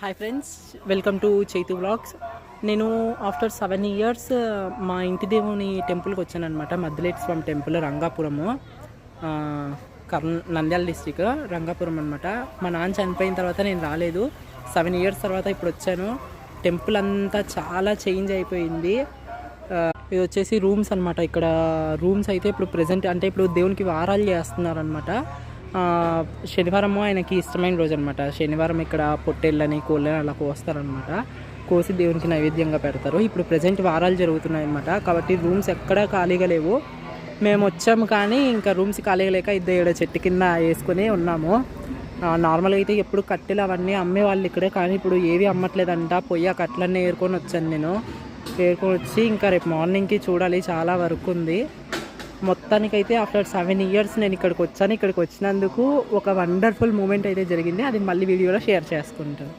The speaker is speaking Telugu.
Hi friends, welcome to Chaitu vlogs. నేను ఆఫ్టర్ 7 ఇయర్స్ మా ఇంటి దేవుని టెంపుల్కి వచ్చానమాట. మద్దిలేటి స్వామి టెంపుల్, రంగాపురము, నంద్యాల డిస్టిక్, రంగాపురం అనమాట. మా నాన్న చనిపోయిన తర్వాత నేను రాలేదు. 7 ఇయర్స్ తర్వాత ఇప్పుడు వచ్చాను. టెంపుల్ అంతా చాలా చేంజ్ అయిపోయింది. ఇది వచ్చేసి రూమ్స్ అనమాట. ఇక్కడ రూమ్స్ అయితే ఇప్పుడు ప్రజెంట్ అంటే ఇప్పుడు దేవునికి వారాలు చేస్తున్నారనమాట. శనివారము ఆయనకి ఇష్టమైన రోజు అనమాట. శనివారం ఇక్కడ పొట్టేళ్ళని కోళ్ళని అలా కోస్తారనమాట. కోసి దేవునికి నైవేద్యంగా పెడతారు. ఇప్పుడు ప్రజెంట్ వారాలు జరుగుతున్నాయి అనమాట. కాబట్టి రూమ్స్ ఎక్కడా ఖాళీగా లేవు. మేము వచ్చాము కానీ ఇంకా రూమ్స్ ఖాళీగా లేక ఇద్దరు చెట్టు కింద వేసుకొని ఉన్నాము. నార్మల్గా అయితే ఎప్పుడు కట్టెలు అవన్నీ అమ్మేవాళ్ళు ఇక్కడే, కానీ ఇప్పుడు ఏవి అమ్మట్లేదంట. పోయి ఆ కట్టెలన్నీ ఏరుకొని వచ్చాను నేను. ఏరుకొని వచ్చి ఇంకా రేపు మార్నింగ్కి చూడాలి, చాలా వర్క్ ఉంది. మొత్తానికైతే ఆఫ్టర్ 7 ఇయర్స్ నేను ఇక్కడికి వచ్చాను. ఇక్కడికి వచ్చినందుకు ఒక వండర్ఫుల్ మూమెంట్ అయితే జరిగింది. అది మళ్ళీ వీడియోలో షేర్ చేసుకుంటాను.